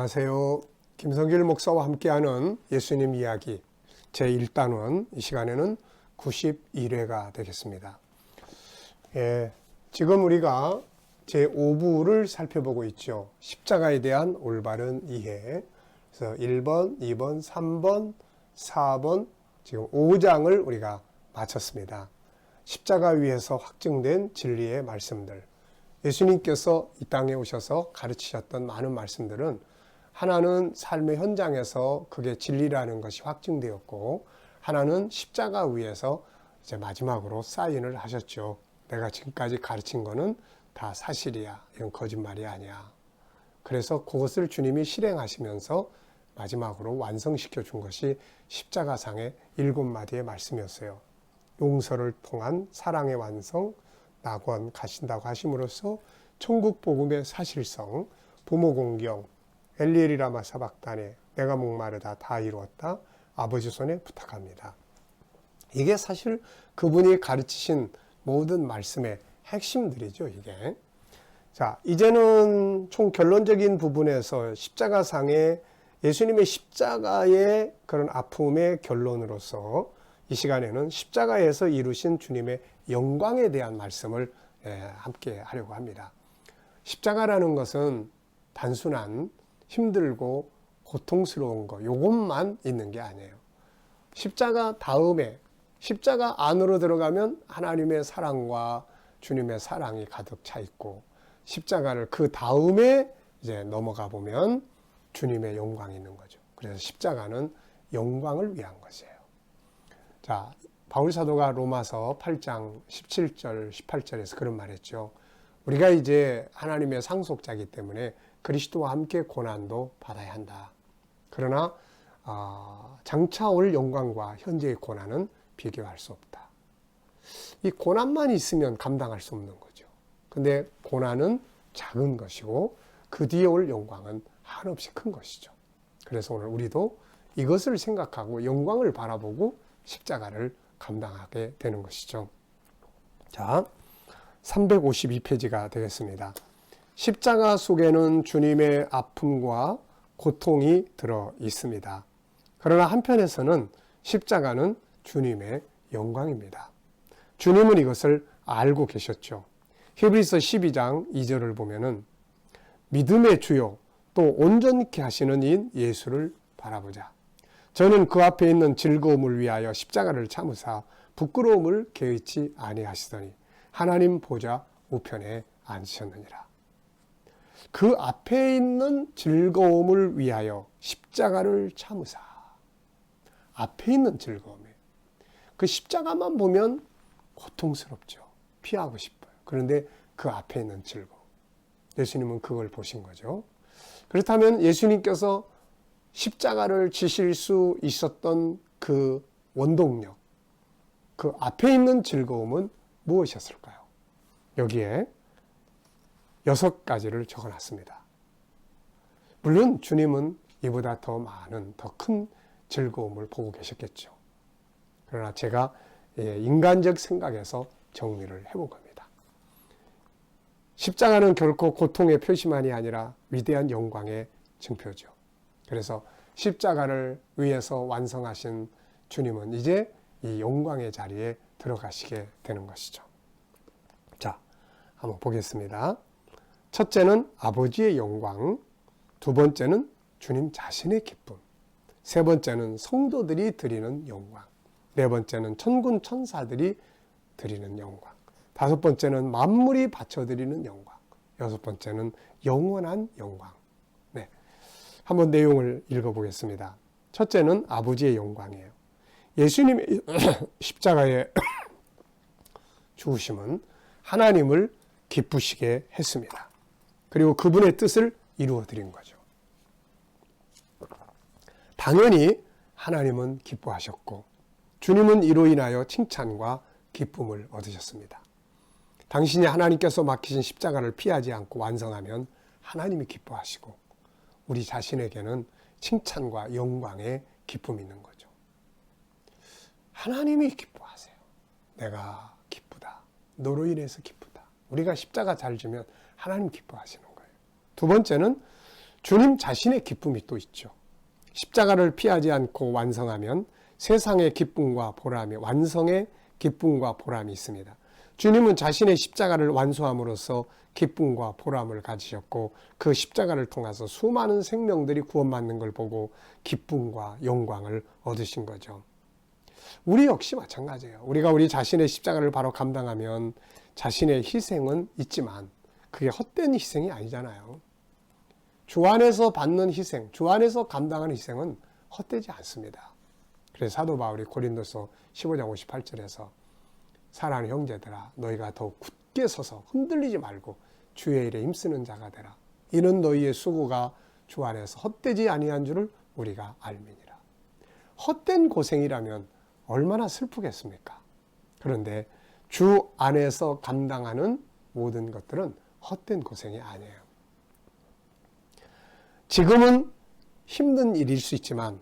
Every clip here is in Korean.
안녕하세요. 김성길 목사와 함께하는 예수님 이야기 제1단원 이 시간에는 91회가 되겠습니다. 지금 우리가 제5부를 살펴보고 있죠. 십자가에 대한 올바른 이해. 그래서 1번, 2번, 3번, 4번 지금 5장을 우리가 마쳤습니다. 십자가 위에서 확증된 진리의 말씀들. 예수님께서 이 땅에 오셔서 가르치셨던 많은 말씀들은 하나는 삶의 현장에서 그게 진리라는 것이 확증되었고, 하나는 십자가 위에서 이제 마지막으로 사인을 하셨죠. 내가 지금까지 가르친 거는 다 사실이야. 이건 거짓말이 아니야. 그래서 그것을 주님이 실행하시면서 마지막으로 완성시켜 준 것이 십자가상의 7마디의 말씀이었어요. 용서를 통한 사랑의 완성, 낙원 가신다고 하심으로써 천국 복음의 사실성, 부모 공경, 엘리엘이 라마 사박다네, 내가 목마르다 다 이루었다, 아버지 손에 부탁합니다. 이게 사실 그분이 가르치신 모든 말씀의 핵심들이죠, 이게. 자, 이제는 총 결론적인 부분에서 십자가상의 예수님의 십자가의 그런 아픔의 결론으로서 이 시간에는 십자가에서 이루신 주님의 영광에 대한 말씀을 함께 하려고 합니다. 십자가라는 것은 단순한 힘들고 고통스러운 거, 요것만 있는 게 아니에요. 십자가 다음에, 십자가 안으로 들어가면 하나님의 사랑과 주님의 사랑이 가득 차 있고, 십자가를 그 다음에 이제 넘어가 보면 주님의 영광이 있는 거죠. 그래서 십자가는 영광을 위한 것이에요. 자, 바울 사도가 로마서 8장 17절, 18절에서 그런 말했죠. 우리가 이제 하나님의 상속자이기 때문에 그리스도와 함께 고난도 받아야 한다. 그러나 장차 올 영광과 현재의 고난은 비교할 수 없다. 이 고난만 있으면 감당할 수 없는 거죠. 근데 고난은 작은 것이고 그 뒤에 올 영광은 한없이 큰 것이죠. 그래서 오늘 우리도 이것을 생각하고 영광을 바라보고 십자가를 감당하게 되는 것이죠. 자, 352페이지가 되겠습니다. 십자가 속에는 주님의 아픔과 고통이 들어 있습니다. 그러나 한편에서는 십자가는 주님의 영광입니다. 주님은 이것을 알고 계셨죠. 히브리서 12장 2절을 보면은 믿음의 주요 또 온전케 하시는 이인 예수를 바라보자. 저는 그 앞에 있는 즐거움을 위하여 십자가를 참으사 부끄러움을 개의치 아니하시더니 하나님 보좌 우편에 앉으셨느니라. 그 앞에 있는 즐거움을 위하여 십자가를 참으사. 앞에 있는 즐거움에 그 십자가만 보면 고통스럽죠. 피하고 싶어요. 그런데 그 앞에 있는 즐거움. 예수님은 그걸 보신 거죠. 그렇다면 예수님께서 십자가를 지실 수 있었던 그 원동력, 그 앞에 있는 즐거움은 무엇이었을까요? 여기에 6가지를 적어놨습니다. 물론 주님은 이보다 더 많은, 더 큰 즐거움을 보고 계셨겠죠. 그러나 제가 인간적 생각에서 정리를 해본 겁니다. 십자가는 결코 고통의 표시만이 아니라 위대한 영광의 증표죠. 그래서 십자가를 위해서 완성하신 주님은 이제 이 영광의 자리에 들어가시게 되는 것이죠. 자, 한번 보겠습니다. 첫째는 아버지의 영광, 두 번째는 주님 자신의 기쁨, 세 번째는 성도들이 드리는 영광, 네 번째는 천군 천사들이 드리는 영광, 다섯 번째는 만물이 바쳐드리는 영광, 여섯 번째는 영원한 영광. 네, 한번 내용을 읽어보겠습니다. 첫째는 아버지의 영광이에요. 예수님의 십자가의 죽으심은 하나님을 기쁘시게 했습니다. 그리고 그분의 뜻을 이루어 드린 거죠. 당연히 하나님은 기뻐하셨고 주님은 이로 인하여 칭찬과 기쁨을 얻으셨습니다. 당신이 하나님께서 맡기신 십자가를 피하지 않고 완성하면 하나님이 기뻐하시고 우리 자신에게는 칭찬과 영광의 기쁨이 있는 거죠. 하나님이 기뻐하세요. 내가 기쁘다. 너로 인해서 기쁘다. 우리가 십자가 잘 지면 하나님 기뻐하시는 거예요. 두 번째는 주님 자신의 기쁨이 또 있죠. 십자가를 피하지 않고 완성하면 세상의 기쁨과 보람이, 완성의 기쁨과 보람이 있습니다. 주님은 자신의 십자가를 완수함으로써 기쁨과 보람을 가지셨고 그 십자가를 통해서 수많은 생명들이 구원받는 걸 보고 기쁨과 영광을 얻으신 거죠. 우리 역시 마찬가지예요. 우리가 우리 자신의 십자가를 바로 감당하면 자신의 희생은 있지만 그게 헛된 희생이 아니잖아요. 주 안에서 받는 희생, 주 안에서 감당하는 희생은 헛되지 않습니다. 그래서 사도 바울이 고린도서 15장 58절에서 사랑하는 형제들아 너희가 더욱 굳게 서서 흔들리지 말고 주의 일에 힘쓰는 자가 되라. 이는 너희의 수고가 주 안에서 헛되지 아니한 줄을 우리가 알미니라. 헛된 고생이라면 얼마나 슬프겠습니까? 그런데 주 안에서 감당하는 모든 것들은 헛된 고생이 아니에요. 지금은 힘든 일일 수 있지만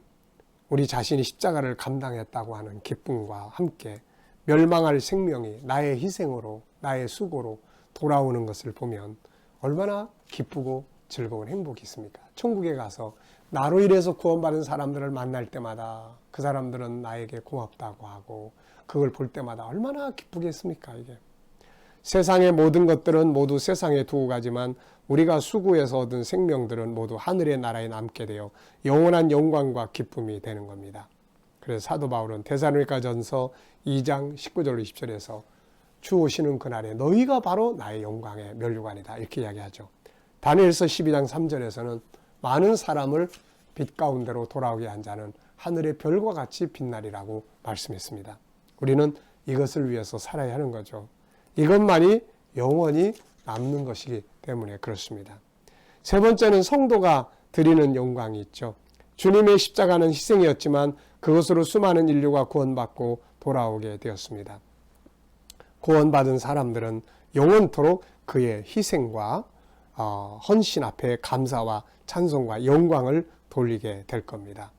우리 자신이 십자가를 감당했다고 하는 기쁨과 함께 멸망할 생명이 나의 희생으로, 나의 수고로 돌아오는 것을 보면 얼마나 기쁘고 즐거운 행복이 있습니까? 천국에 가서 나로 인해서 구원받은 사람들을 만날 때마다 그 사람들은 나에게 고맙다고 하고 그걸 볼 때마다 얼마나 기쁘겠습니까? 이게 세상의 모든 것들은 모두 세상에 두고 가지만 우리가 수고해서 얻은 생명들은 모두 하늘의 나라에 남게 되어 영원한 영광과 기쁨이 되는 겁니다. 그래서 사도 바울은 데살로니가전서 2장 19절 20절에서 주 오시는 그날에 너희가 바로 나의 영광의 면류관이다 이렇게 이야기하죠. 다니엘서 12장 3절에서는 많은 사람을 빛 가운데로 돌아오게 한 자는 하늘의 별과 같이 빛나리라고 말씀했습니다. 우리는 이것을 위해서 살아야 하는 거죠. 이것만이 영원히 남는 것이기 때문에 그렇습니다. 세 번째는 성도가 드리는 영광이 있죠. 주님의 십자가는 희생이었지만 그것으로 수많은 인류가 구원받고 돌아오게 되었습니다. 구원받은 사람들은 영원토록 그의 희생과 헌신 앞에 감사와 찬송과 영광을 돌리게 될 겁니다.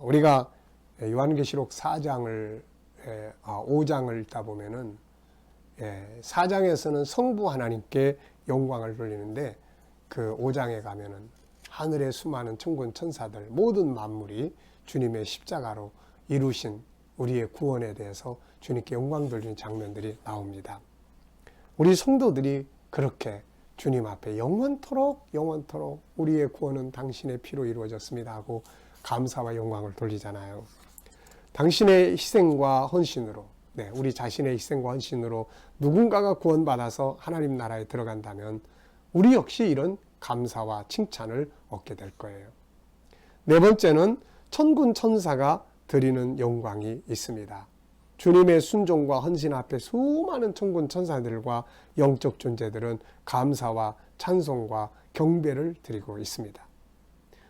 우리가 요한계시록 5장을 읽다 보면은 4장에서는 성부 하나님께 영광을 돌리는데 그 5장에 가면은 하늘의 수많은 천군 천사들 모든 만물이 주님의 십자가로 이루신 우리의 구원에 대해서 주님께 영광 돌리는 장면들이 나옵니다. 우리 성도들이 그렇게 주님 앞에 영원토록 우리의 구원은 당신의 피로 이루어졌습니다 하고 감사와 영광을 돌리잖아요. 당신의 희생과 헌신으로, 우리 자신의 희생과 헌신으로 누군가가 구원받아서 하나님 나라에 들어간다면 우리 역시 이런 감사와 칭찬을 얻게 될 거예요. 네 번째는 천군 천사가 드리는 영광이 있습니다. 주님의 순종과 헌신 앞에 수많은 천군 천사들과 영적 존재들은 감사와 찬송과 경배를 드리고 있습니다.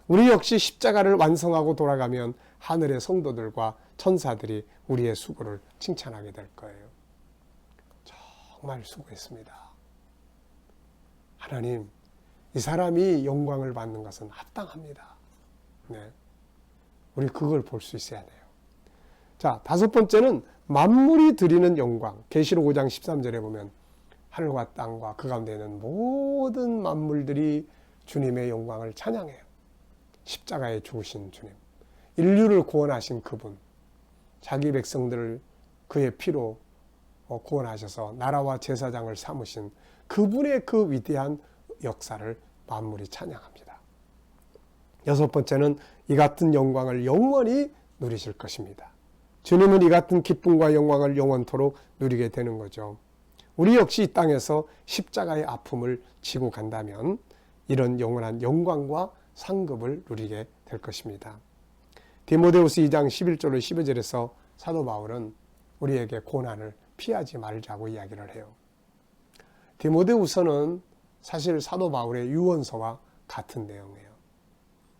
우리 역시 십자가를 완성하고 돌아가면 하늘의 성도들과 천사들이 우리의 수고를 칭찬하게 될 거예요. 정말 수고했습니다. 하나님, 이 사람이 영광을 받는 것은 합당합니다. 우리 그걸 볼 수 있어야 돼요. 자, 다섯 번째는 만물이 드리는 영광. 계시록 5장 13절에 보면 하늘과 땅과 그 가운데 있는 모든 만물들이 주님의 영광을 찬양해요. 십자가에 죽으신 주님, 인류를 구원하신 그분, 자기 백성들을 그의 피로 구원하셔서 나라와 제사장을 삼으신 그분의 그 위대한 역사를 만물이 찬양합니다. 여섯 번째는 이 같은 영광을 영원히 누리실 것입니다. 주님은 이 같은 기쁨과 영광을 영원토록 누리게 되는 거죠. 우리 역시 이 땅에서 십자가의 아픔을 지고 간다면 이런 영원한 영광과 상급을 누리게 될 것입니다. 디모데후서 2장 11절로 12절에서 사도 바울은 우리에게 고난을 피하지 말자고 이야기를 해요. 디모데후서는 사실 사도 바울의 유언서와 같은 내용이에요.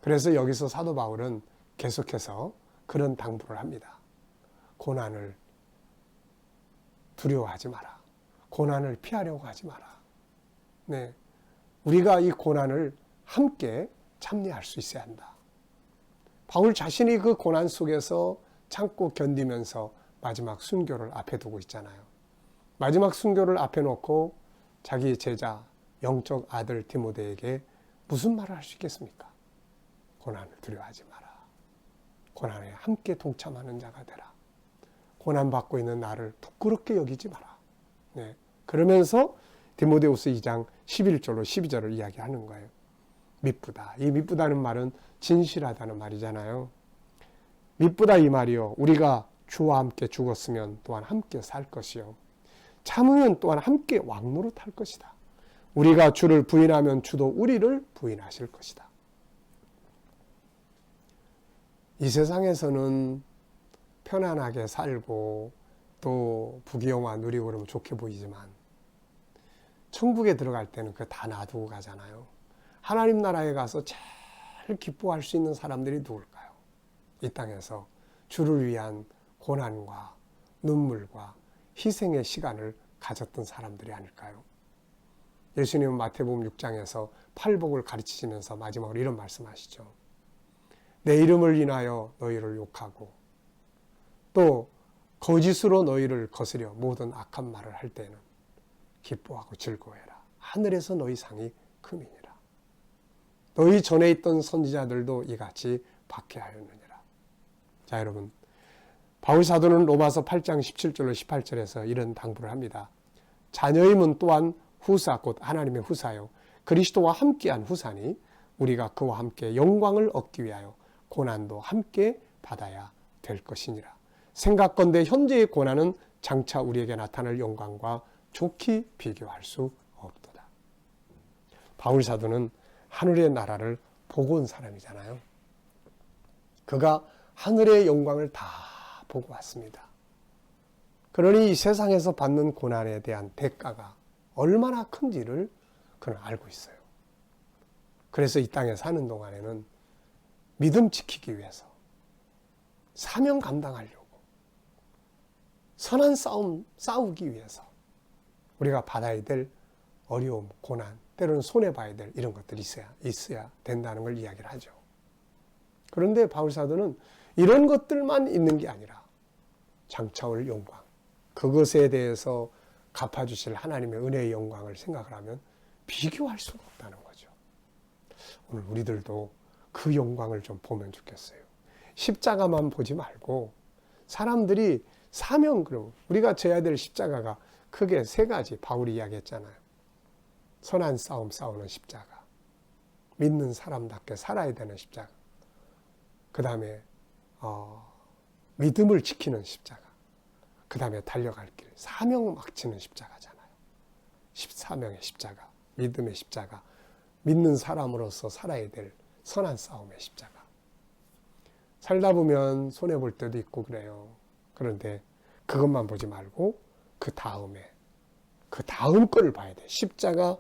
그래서 여기서 사도 바울은 계속해서 그런 당부를 합니다. 고난을 두려워하지 마라. 고난을 피하려고 하지 마라. 우리가 이 고난을 함께 참여할 수 있어야 한다. 바울 자신이 그 고난 속에서 참고 견디면서 마지막 순교를 앞에 두고 있잖아요. 마지막 순교를 앞에 놓고 자기 제자 영적 아들 디모데에게 무슨 말을 할 수 있겠습니까? 고난을 두려워하지 마라. 고난에 함께 동참하는 자가 되라. 고난받고 있는 나를 부끄럽게 여기지 마라. 네. 그러면서 디모데후서 2장 11절로 12절을 이야기하는 거예요. 미쁘다. 이 미쁘다는 말은 진실하다는 말이잖아요. 미쁘다 이 말이요. 우리가 주와 함께 죽었으면 또한 함께 살 것이요. 참으면 또한 함께 왕노릇할 것이다. 우리가 주를 부인하면 주도 우리를 부인하실 것이다. 이 세상에서는 편안하게 살고 또 부귀영화 누리고 그러면 좋게 보이지만 천국에 들어갈 때는 그거 다 놔두고 가잖아요. 하나님 나라에 가서 제일 기뻐할 수 있는 사람들이 누굴까요? 이 땅에서 주를 위한 고난과 눈물과 희생의 시간을 가졌던 사람들이 아닐까요? 예수님은 마태복음 6장에서 팔복을 가르치시면서 마지막으로 이런 말씀하시죠. 내 이름을 인하여 너희를 욕하고 또 거짓으로 너희를 거스려 모든 악한 말을 할 때에는 기뻐하고 즐거워해라. 하늘에서 너희 상이 금이니라. 너희 전에 있던 선지자들도 이같이 박해하였느니라. 자, 여러분, 바울 사도는 로마서 8장 17절로 18절에서 이런 당부를 합니다. 자녀임은 또한 후사 곧 하나님의 후사요 그리스도와 함께한 후사니 우리가 그와 함께 영광을 얻기 위하여 고난도 함께 받아야 될 것이니라. 생각건대 현재의 고난은 장차 우리에게 나타날 영광과 좋게 비교할 수 없도다. 바울 사도는 하늘의 나라를 보고 온 사람이잖아요. 그가 하늘의 영광을 다 보고 왔습니다. 그러니 이 세상에서 받는 고난에 대한 대가가 얼마나 큰지를 그는 알고 있어요. 그래서 이 땅에 사는 동안에는 믿음 지키기 위해서 사명 감당하려고 선한 싸움 싸우기 위해서 우리가 받아야 될 어려움, 고난, 때로는 손해봐야 될 이런 것들이 있어야 된다는 걸 이야기를 하죠. 그런데 바울 사도는 이런 것들만 있는 게 아니라 장차 올 영광, 그것에 대해서 갚아주실 하나님의 은혜의 영광을 생각을 하면 비교할 수가 없다는 거죠. 오늘 우리들도 그 영광을 좀 보면 좋겠어요. 십자가만 보지 말고 사람들이 사명, 그럼 우리가 져야 될 십자가가 크게 세 가지 바울이 이야기했잖아요. 선한 싸움 싸우는 십자가, 믿는 사람답게 살아야 되는 십자가, 그 다음에 믿음을 지키는 십자가, 그 다음에 달려갈 길, 사명 막치는 십자가잖아요. 사명의 십자가, 믿음의 십자가, 믿는 사람으로서 살아야 될 선한 싸움의 십자가. 살다 보면 손해볼 때도 있고 그래요. 그런데 그것만 보지 말고 그 다음 거를 봐야 돼. 십자가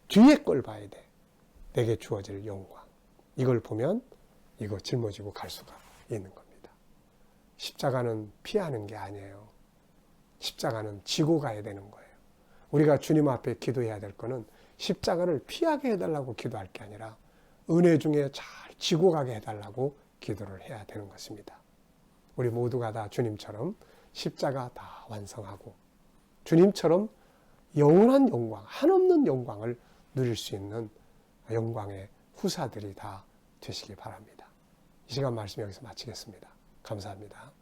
뒤에 걸 봐야 돼. 내게 주어질 영광. 이걸 보면 이거 짊어지고 갈 수가 있는 겁니다. 십자가는 피하는 게 아니에요. 십자가는 지고 가야 되는 거예요. 우리가 주님 앞에 기도해야 될 거는 십자가를 피하게 해달라고 기도할 게 아니라 은혜 중에 잘 지고 가게 해달라고 기도를 해야 되는 것입니다. 우리 모두가 다 주님처럼 십자가 다 완성하고 주님처럼 영원한 영광, 한없는 영광을 누릴 수 있는 영광의 후사들이 다 되시기 바랍니다. 이 시간 말씀 여기서 마치겠습니다. 감사합니다.